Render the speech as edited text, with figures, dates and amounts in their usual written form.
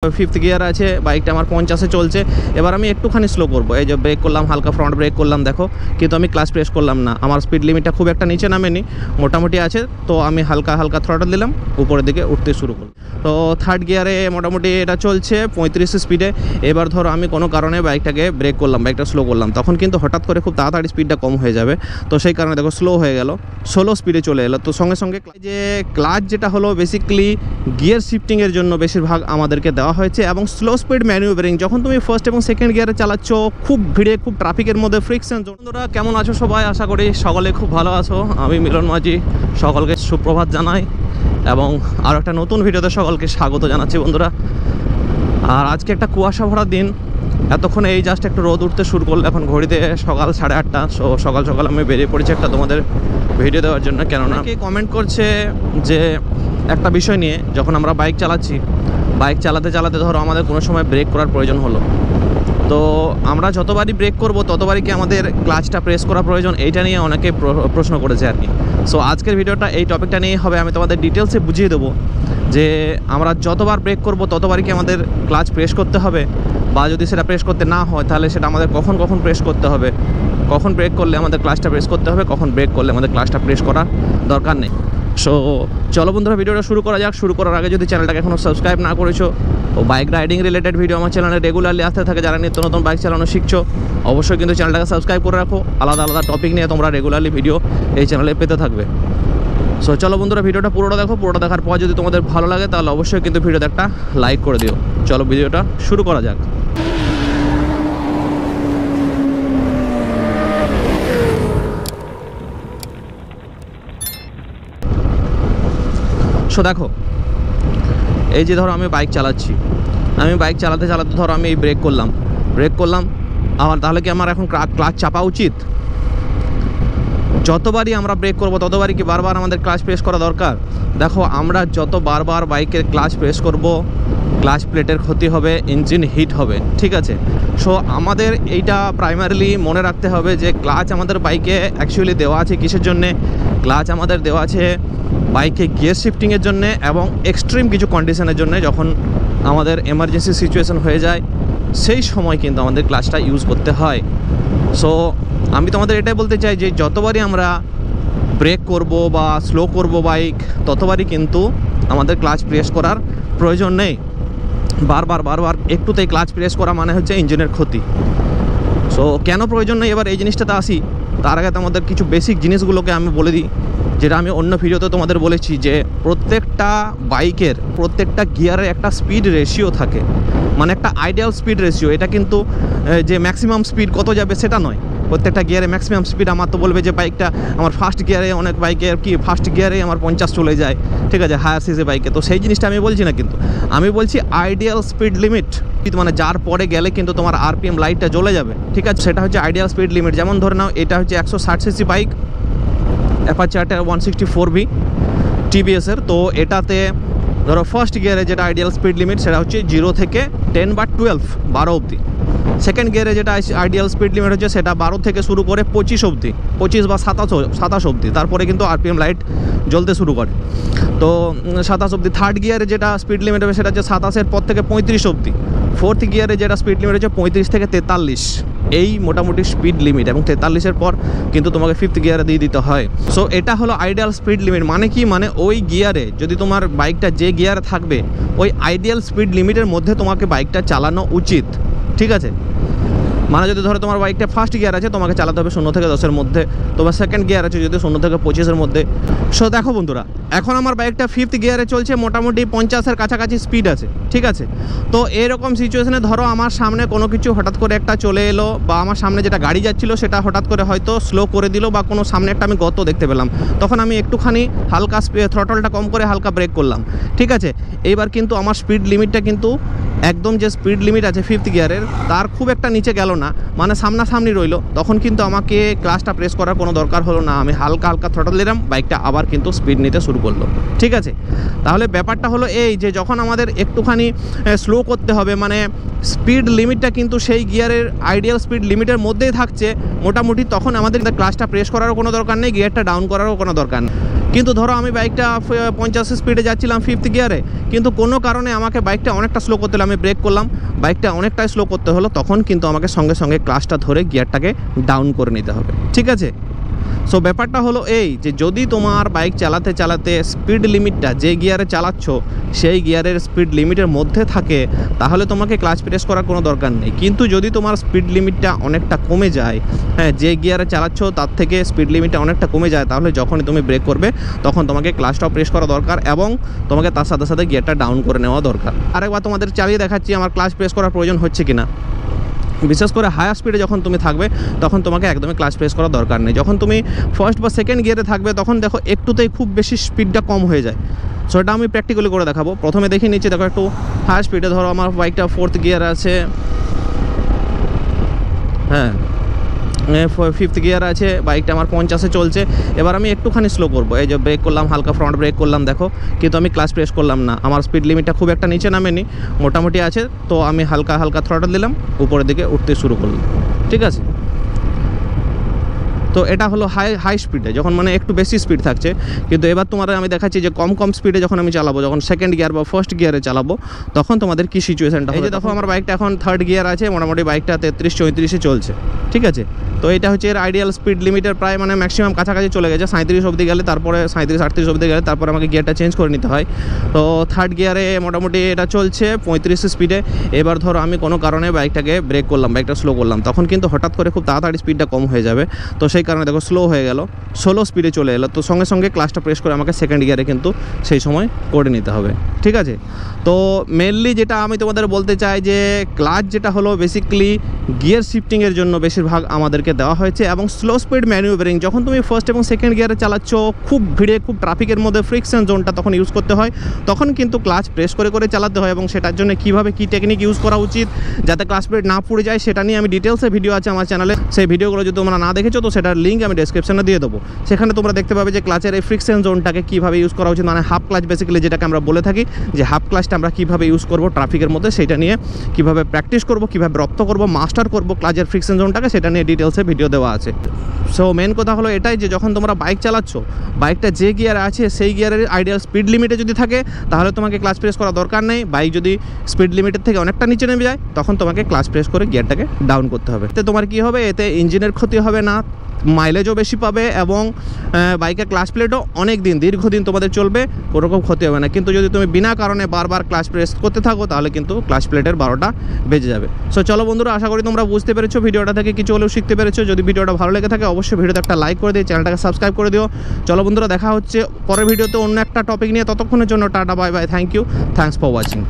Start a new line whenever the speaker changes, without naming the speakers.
Fifth gear আছে, বাইকটা আমার 50-এ চলছে। এবার আমি একটুখানি স্লো করব। এই যে ব্রেক করলাম, হালকা ফ্রন্ট ব্রেক করলাম দেখো, কিন্তু আমি ক্লাচ প্রেস করলাম না। আমার স্পিড লিমিটটা খুব একটা নিচে নামেনি, মোটামুটি আছে। তো আমি হালকা হালকা থ্রটল দিলাম, উপরের দিকে উঠতে শুরু করলাম। তো থার্ড গিয়ারে মোটামুটি এটা চলছে 35 স্পিডে। এবার ধরো আমি কোনো কারণে বাইকটাকে ব্রেক করলাম, বাইকটা স্লো করলাম, তখন কিন্তু হঠাৎ করে খুব তাড়াতাড়ি স্পিডটা কম হয়ে যাবে। তো সেই কারণে দেখো স্লো হয়ে গেল, স্লো স্পিডে চলে এলো। তো সঙ্গে সঙ্গে যে ক্লাচ যেটা হলো বেসিক্যালি গিয়ার শিফটিংয়ের জন্য বেশিরভাগ আমাদেরকে দেওয়া হয়েছে, এবং স্লো স্পিড ম্যানুভারিং যখন তুমি ফার্স্ট এবং সেকেন্ড গিয়ারে চালাচ্ছ, খুব ভিড়ে, খুব ট্রাফিকের মধ্যে, ফ্রিকশন। বন্ধুরা কেমন আছো সবাই? আশা করি সকলে খুব ভালো আছো। আমি মিলন মাঝি সকলকে সুপ্রভাত জানাই, এবং আরও একটা নতুন ভিডিওতে সকলকে স্বাগত জানাচ্ছি বন্ধুরা। আর আজকে একটা কুয়াশা ভরা দিন, এতক্ষণ এই জাস্ট একটু রোদ উঠতে শুরু করলো। এখন ঘড়িতে সকাল 8:30। সো সকাল সকাল আমি বেরিয়ে পড়েছি একটা তোমাদের ভিডিও দেওয়ার জন্য। কেননা কি কমেন্ট করছে যে একটা বিষয় নিয়ে, যখন আমরা বাইক চালাচ্ছি, বাইক চালাতে চালাতে ধরো আমাদের কোনো সময় ব্রেক করার প্রয়োজন হলো, তো আমরা যতবারই ব্রেক করব ততবারই কি আমাদের ক্লাচটা প্রেস করা প্রয়োজন? এইটা নিয়ে অনেকে প্রশ্ন করেছে আর কি। সো আজকের ভিডিওটা এই টপিকটা নিয়ে হবে। আমি তোমাদের ডিটেলসে বুঝিয়ে দেবো যে আমরা যতবার ব্রেক করব ততবারই কি আমাদের ক্লাচ প্রেস করতে হবে, বা যদি সেটা প্রেস করতে না হয় তাহলে সেটা আমাদের কখন কখন প্রেস করতে হবে, কখন ব্রেক করলে আমাদের ক্লাচটা প্রেস করতে হবে, কখন ব্রেক করলে আমাদের ক্লাচটা প্রেস করার দরকার নেই। সো চলো বন্ধুরা ভিডিওটা শুরু করা যাক। শুরু করার আগে যদি চ্যানেলটাকে এখনও সাবস্ক্রাইব না করেছো, ও বাইক রাইডিং রিলেটেড ভিডিও আমার চ্যানেলে রেগুলারলি আসতে থাকে, যারা নিত্য নতুন বাইক চালানো শিখছো, অবশ্যই কিন্তু চ্যানেলটাকে সাবস্ক্রাইব করে রাখো। আলাদা আলাদা টপিক নিয়ে তোমরা রেগুলারলি ভিডিও এই চ্যানেলে পেতে থাকবে। সো চলো বন্ধুরা ভিডিওটা পুরোটা দেখো। পুরোটা দেখার পর যদি তোমাদের ভালো লাগে তাহলে অবশ্যই কিন্তু ভিডিওতে একটা লাইক করে দিও। চলো ভিডিওটা শুরু করা যাক। সো দেখো, এই যে ধরো আমি বাইক চালাচ্ছি, আমি বাইক চালাতে চালাতে ধরো আমি এই ব্রেক করলাম, আমার তাহলে কি আমার এখন ক্লাচ চাপা উচিত? যতবারই আমরা ব্রেক করব ততবারই কি বারবার আমাদের ক্লাচ প্রেস করা দরকার? দেখো, আমরা যত বারবার বাইকের ক্লাচ প্রেস করব, ক্লাচ প্লেটের ক্ষতি হবে, ইঞ্জিন হিট হবে, ঠিক আছে? সো আমাদের এইটা প্রাইমারিলি মনে রাখতে হবে যে ক্লাচ আমাদের বাইকে অ্যাকচুয়ালি দেওয়া আছে কিসের জন্যে? ক্লাচ আমাদের দেওয়া আছে বাইকে গিয়ার শিফটিংয়ের জন্যে, এবং এক্সট্রিম কিছু কন্ডিশনের জন্য, যখন আমাদের এমার্জেন্সি সিচুয়েশন হয়ে যায় সেই সময় কিন্তু আমাদের ক্লাচটা ইউজ করতে হয়। সো আমি তোমাদের এটাই বলতে চাই যে যতবারই আমরা ব্রেক করব বা স্লো করব বাইক, ততবারই কিন্তু আমাদের ক্লাচ প্রেস করার প্রয়োজন নেই। বারবার একটুতেই ক্লাচ প্রেস করা মানে হচ্ছে ইঞ্জিনের ক্ষতি। সো কেন প্রয়োজন নেই, এবার এই জিনিসটাতে আসি। তার আগে তোমাদের কিছু বেসিক জিনিসগুলোকে আমি বলে দিই, যেটা আমি অন্য ভিডিওতে তোমাদের বলেছি, যে প্রত্যেকটা বাইকের প্রত্যেকটা গিয়ারে একটা স্পিড রেশিও থাকে, মানে একটা আইডিয়াল স্পিড রেশিও। এটা কিন্তু যে ম্যাক্সিমাম স্পিড কত যাবে সেটা নয়, প্রত্যেকটা গিয়ারে ম্যাক্সিমাম স্পিড আমার তো বলবে যে বাইকটা আমার ফার্স্ট গিয়ারে, অনেক বাইকের কি ফার্স্ট গিয়ারেই আমার 50 চলে যায়, ঠিক আছে, হায়ার সিসি বাইকে। তো সেই জিনিসটা আমি বলছি না, কিন্তু আমি বলছি আইডিয়াল স্পিড লিমিট, মানে যার পরে গেলে কিন্তু তোমার আরপিএম লাইটটা জ্বলে যাবে, ঠিক আছে? সেটা হচ্ছে আইডিয়াল স্পিড লিমিট। যেমন ধরে নাও এটা হচ্ছে 160 সিসি বাইক, অ্যাপাচি 164V টিভিএসের। তো এটাতে ধরো ফার্স্ট গিয়ারে যেটা আইডিয়াল স্পিড লিমিট সেটা হচ্ছে 0 থেকে 10 বা 12 অবধি। সেকেন্ড গিয়ারে যেটা আইডিয়াল স্পিড লিমিট হচ্ছে সেটা 12 থেকে শুরু করে 25 অবধি, 25 বা 27 অবধি। তারপরে কিন্তু আরপিএম লাইট জ্বলতে শুরু করে, তো 27 অবধি। থার্ড গিয়ারে যেটা স্পিড লিমিট হবে সেটা হচ্ছে 27-এর পর থেকে 35 অবধি। ফোর্থ গিয়ারে যেটা স্পিড লিমিট হচ্ছে 35 থেকে 43, এই মোটামুটি স্পিড লিমিট। এবং 43-এর পর কিন্তু তোমাকে ফিফথ গিয়ারে দিয়ে দিতে হয়। সো এটা হলো আইডিয়াল স্পিড লিমিট। মানে কি? মানে ওই গিয়ারে যদি তোমার বাইকটা যে গিয়ারে থাকবে, ওই আইডিয়াল স্পিড লিমিটের মধ্যে তোমাকে বাইকটা চালানো উচিত, ঠিক আছে? মানে যদি ধরো তোমার বাইকটা ফার্স্ট গিয়ার আছে, তোমাকে চালাতে হবে 0 থেকে 10-এর মধ্যে। তোমার সেকেন্ড গিয়ার আছে যদি 0 থেকে 25-এর মধ্যে। সো দেখো বন্ধুরা, এখন আমার বাইকটা ফিফথ গিয়ারে চলছে, মোটামুটি 50-এর কাছাকাছি স্পিড আছে, ঠিক আছে? তো এরকম সিচুয়েশনে ধরো আমার সামনে কোনো কিছু হঠাৎ করে একটা চলে এলো, বা আমার সামনে যেটা গাড়ি যাচ্ছিলো সেটা হঠাৎ করে হয়তো স্লো করে দিল, বা কোনো সামনে একটা আমি গর্ত দেখতে পেলাম, তখন আমি একটুখানি হালকা থ্রটলটা কম করে হালকা ব্রেক করলাম, ঠিক আছে? এইবার কিন্তু আমার স্পিড লিমিটটা কিন্তু একদম যে স্পিড লিমিট আছে ফিফথ গিয়ারের তার খুব একটা নিচে গেল না, মানে সামনাসামনি রইলো। তখন কিন্তু আমাকে ক্লাচটা প্রেস করার কোনো দরকার হলো না। আমি হালকা হালকা থ্রটল দিলাম, বাইকটা আবার কিন্তু স্পিড নিতে শুরু করলো, ঠিক আছে? তাহলে ব্যাপারটা হলো এই যে যখন আমাদের একটুখানি স্লো করতে হবে, মানে স্পিড লিমিটটা কিন্তু সেই গিয়ারের আইডিয়াল স্পিড লিমিটের মধ্যেই থাকছে মোটামুটি, তখন আমাদের ক্লাচটা প্রেস করারও কোনো দরকার নেই, গিয়ারটা ডাউন করারও কোনো দরকার নেই। কিন্তু ধরো আমি বাইকটা 50 স্পিডে যাচ্ছিলাম 5th গিয়ারে, কিন্তু কোনো কারণে আমাকে বাইকটা অনেকটা স্লো করতে হলো, আমি ব্রেক করলাম, বাইকটা অনেকটাই স্লো করতে হলো, তখন কিন্তু আমাকে সঙ্গে সঙ্গে ক্লাচটা ধরে গিয়ারটাকে ডাউন করে নিতে হবে, ঠিক আছে। সো ব্যাপারটা হলো এই যে যদি তোমার বাইক চালাতে চালাতে স্পিড লিমিটটা যে গিয়ারে চালাচ্ছ সেই গিয়ারের স্পিড লিমিটের মধ্যে থাকে, তাহলে তোমাকে ক্লাচ প্রেস করার কোনো দরকার নেই। কিন্তু যদি তোমার স্পিড লিমিটটা অনেকটা কমে যায়, হ্যাঁ, যে গিয়ারে চালাচ্ছ তার থেকে স্পিড লিমিটটা অনেকটা কমে যায়, তাহলে যখনই তুমি ব্রেক করবে তখন তোমাকে ক্লাচটাও প্রেস করা দরকার এবং তোমাকে তার সাথে সাথে গিয়ারটা ডাউন করে নেওয়া দরকার। আরেকবার তোমাদের চালিয়ে দেখাচ্ছি আমার ক্লাচ প্রেস করার প্রয়োজন হচ্ছে কিনা। বিশেষ করে হায়ার স্পিডে যখন তুমি থাকবে তখন তোমাকে একদমই ক্লাচ প্রেস করার দরকার নেই। যখন তুমি ফার্স্ট বা সেকেন্ড গিয়ারে থাকবে তখন দেখো একটুতেই খুব বেশি স্পিডটা কম হয়ে যায়। সো এটা আমি প্র্যাকটিক্যালি করে দেখাবো। প্রথমে দেখে নিচ্ছি, দেখো একটু হায়ার স্পিডে, ধরো আমার বাইকটা 4th গিয়ার আছে, হ্যাঁ 5th গিয়ার আছে, বাইকটা আমার 50-এ চলছে। এবার আমি একটুখানি স্লো করবো, এই যে ব্রেক করলাম, হালকা ফ্রন্ট ব্রেক করলাম দেখো, কিন্তু আমি ক্লাচ প্রেস করলাম না, আমার স্পিড লিমিটটা খুব একটা নিচে নামেনি, মোটামুটি আছে, তো আমি হালকা হালকা থ্রটল দিলাম, উপরের দিকে উঠতে শুরু করলাম, ঠিক আছে। তো এটা হলো হাই স্পিডে, যখন মানে একটু বেশি স্পিড থাকছে। কিন্তু এবার তোমাদের আমি দেখাচ্ছি যে কম স্পিডে যখন আমি চালাবো, যখন সেকেন্ড গিয়ার বা ফার্স্ট গিয়ারে চালাবো, তখন তোমাদের কী সিচুয়েশানটা হবে। দেখো আমার বাইকটা এখন 3rd গিয়ার আছে, মোটামুটি বাইকটা 33-34-এ চলছে, ঠিক আছে। তো এটা হচ্ছে এর আইডিয়াল স্পিড লিমিটের প্রায় মানে ম্যাক্সিমাম কাছাকাছি চলে গেছে, 37 অবধি গেলে, তারপরে 37-38 অবধি গেলে তারপরে আমাকে গিয়ারটা চেঞ্জ করে নিতে হয়। তো 3rd গিয়ারে মোটামুটি এটা চলছে 35 স্পিডে। এবার ধরো আমি কোনো কারণে বাইকটাকে ব্রেক করলাম, বাইকটা স্লো করলাম, তখন কিন্তু হঠাৎ করে খুব তাড়াতাড়ি স্পিডটা কম হয়ে যাবে। তো সেই কারণে দেখো স্লো হয়ে গেল, 16 স্পিডে চলে এলো, তো সঙ্গে সঙ্গে ক্লাচটা প্রেস করে আমাকে সেকেন্ড গিয়ারে কিন্তু সেই সময় করে নিতে হবে, ঠিক আছে। তো মেনলি যেটা আমি তোমাদের বলতে চাই যে ক্লাচ যেটা হলো বেসিক্যালি গিয়ার শিফটিংয়ের জন্য বেশিরভাগ আমাদেরকে দেওয়া হয়েছে, এবং স্লো স্পিড ম্যানুভারিং যখন তুমি ফার্স্ট এবং সেকেন্ড গিয়ারে চালাচ্ছ, খুব ভিড়ে, খুব ট্রাফিকের মধ্যে ফ্রিকশন জোনটা তখন ইউজ করতে হয়, তখন কিন্তু ক্লাচ প্রেস করে করে চালাতে হয়। এবং সেটার জন্য কীভাবে কী টেকনিক ইউজ করা উচিত যাতে ক্লাচ প্লেট না পুড়ে যায়, সেটা নিয়ে আমি ডিটেলসে ভিডিও আছে আমার চ্যানেলে। সেই ভিডিওগুলো যদি তোমরা না দেখেছো তো সেটার লিঙ্ক আমি ডেসক্রিপশনে দিয়ে দেবো, সেখানে তোমরা দেখতে পাবে যে ক্লাচের এই ফ্রিকশন জোনটাকে কীভাবে ইউজ করা উচিত, মানে হাফ ক্লাচ বেসিক্যালি যেটাকে আমরা বলে থাকি, যে হাফ ক্লাচটা আমরা কীভাবে ইউজ করবো ট্রাফিকের মধ্যে, সেটা নিয়ে কীভাবে প্র্যাকটিস করবো, কীভাবে রপ্ত করবো, মাস্টার করবো ক্লাচের ফ্রিকশন জোনটাকে, সেটা নিয়ে ডিটেলসে ভিডিও দেওয়া আছে। সো মেন কথা হলো এটাই যে যখন তোমরা বাইক চালাচ্ছ, বাইকটা যে গিয়ারে আছে সেই গিয়ারের আইডিয়াল স্পিড লিমিটে যদি থাকে তাহলে তোমাকে ক্লাচ প্রেস করা দরকার নেই। বাইক যদি স্পিড লিমিটের থেকে অনেকটা নিচে নেমে যায় তখন তোমাকে ক্লাচ প্রেস করে গিয়ারটাকে ডাউন করতে হবে। এতে তোমার কী হবে, এতে ইঞ্জিনের ক্ষতি হবে না, মাইলেজও বেশি পাবে, এবং বাইকের ক্লাচ প্লেটও অনেক দিন দীর্ঘদিন তোমাদের চলবে, কোনো রকম ক্ষতি হবে না। কিন্তু যদি তুমি বিনা কারণে বারবার ক্লাচ প্রেস করতে থাকো তাহলে কিন্তু ক্লাচ প্লেটের 12টা বেজে যাবে। সো চলো বন্ধুরা, আশা করি তোমরা বুঝতে পেরেছো, ভিডিওটা থেকে কিছু হলেও শিখতে পেরেছো। যদি ভিডিওটা ভালো লেগে থাকে অবশ্যই ভিডিওতে একটা লাইক করে দিও, চ্যানেলটাকে সাবস্ক্রাইব করে দিও। চলো বন্ধুরা, দেখা হচ্ছে পরের ভিডিওতে অন্য একটা টপিক নিয়ে, ততক্ষণের জন্য tata, bye bye, thank you, thanks for watching.